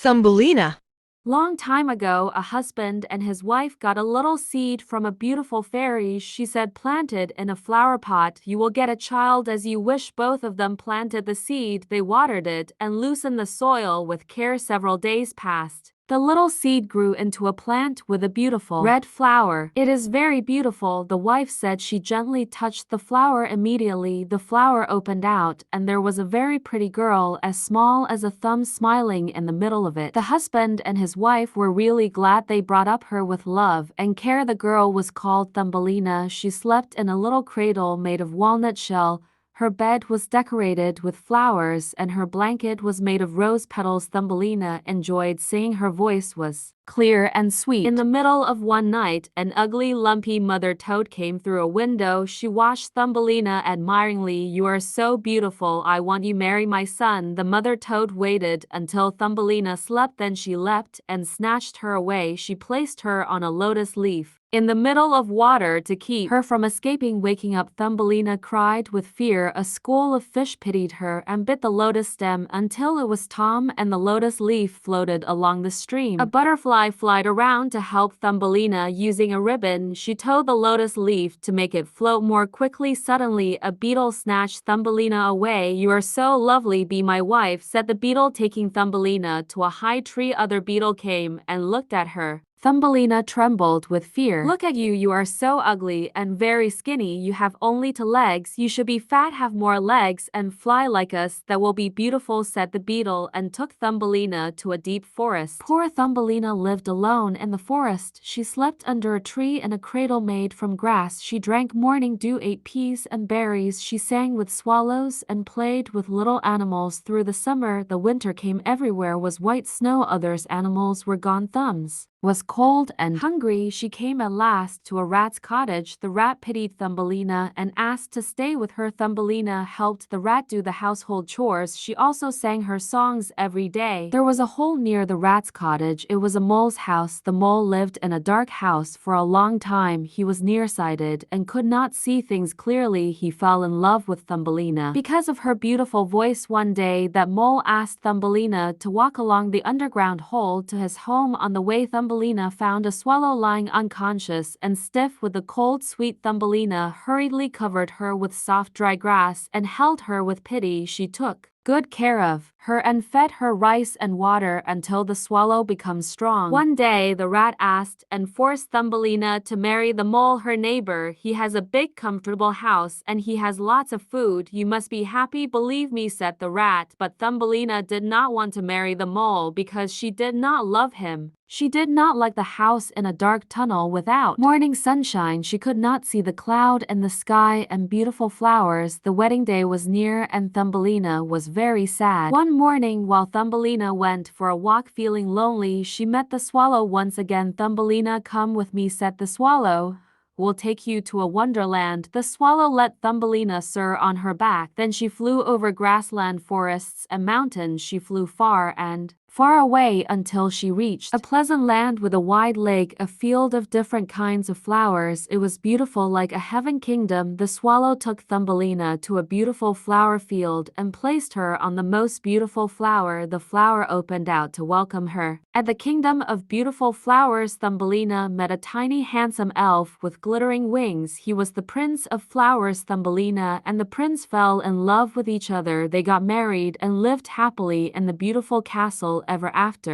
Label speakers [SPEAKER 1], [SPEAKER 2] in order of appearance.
[SPEAKER 1] Thumbelina.
[SPEAKER 2] Long time ago, a husband and his wife got a little seed from a beautiful fairy. She said, "Plant it in a flower pot. You will get a child as you wish." Both of them planted the seed, they watered it, and loosened the soil with care. Several days passed. The little seed grew into a plant with a beautiful red flower. "It is very beautiful," the wife said. She gently touched the flower. Immediately, the flower opened out, and there was a very pretty girl, as small as a thumb, smiling in the middle of it. The husband and his wife were really glad. They brought up her with love and care. The girl was called Thumbelina. She slept in a little cradle made of walnut shell. Her bed was decorated with flowers, and her blanket was made of rose petals. Thumbelina enjoyed saying her voice was clear and sweet. In the middle of one night, an ugly, lumpy mother toad came through a window. She watched Thumbelina admiringly. "You are so beautiful. I want you to marry my son." The mother toad waited until Thumbelina slept. Then she leapt and snatched her away. She placed her on a lotus leaf in the middle of water to keep her from escaping. Waking up, Thumbelina cried with fear. A school of fish pitied her and bit the lotus stem until it was Tom, and the lotus leaf floated along the stream. A butterfly flied around to help Thumbelina. Using a ribbon, she towed the lotus leaf to make it float more quickly. Suddenly, a beetle snatched Thumbelina away. "You are so lovely, be my wife," said the beetle, taking Thumbelina to a high tree. Other beetle came and looked at her. Thumbelina trembled with fear. "Look at you, you are so ugly and very skinny. You have only 2 legs. You should be fat, have more legs, and fly like us. That will be beautiful," said the beetle, and took Thumbelina to a deep forest. Poor Thumbelina lived alone in the forest. She slept under a tree in a cradle made from grass. She drank morning dew, ate peas and berries. She sang with swallows and played with little animals. Through the summer, the winter came. Everywhere was white snow. Others animals were gone. Thumbs was cold and hungry. She came at last to a rat's cottage. The rat pitied Thumbelina and asked to stay with her. Thumbelina helped the rat do the household chores. She also sang her songs every day. There was a hole near the rat's cottage. It was a mole's house. The mole lived in a dark house for a long time. He was nearsighted and could not see things clearly. He fell in love with Thumbelina because of her beautiful voice. One day, that mole asked Thumbelina to walk along the underground hole to his home. On the way, Thumbelina found a swallow lying unconscious and stiff with the cold. Sweet Thumbelina hurriedly covered her with soft dry grass and held her with pity. She took good care of her and fed her rice and water until the swallow becomes strong. One day, the rat asked and forced Thumbelina to marry the mole, her neighbor. "He has a big, comfortable house, and he has lots of food. You must be happy, believe me," said the rat. But Thumbelina did not want to marry the mole because she did not love him. She did not like the house in a dark tunnel without morning sunshine. She could not see the cloud and the sky and beautiful flowers. The wedding day was near, and Thumbelina was very sad. One morning, while Thumbelina went for a walk feeling lonely, she met the swallow once again. "Thumbelina, come with me," said the swallow. "We'll take you to a wonderland." The swallow let Thumbelina soar on her back. Then she flew over grassland, forests, and mountains. She flew far and far away until she reached a pleasant land with a wide lake, a field of different kinds of flowers. It was beautiful, like a heaven kingdom. The swallow took Thumbelina to a beautiful flower field and placed her on the most beautiful flower. The flower opened out to welcome her. At the kingdom of beautiful flowers, Thumbelina met a tiny, handsome elf with glittering wings. He was the prince of flowers. Thumbelina and the prince fell in love with each other. They got married and lived happily in the beautiful castle ever after.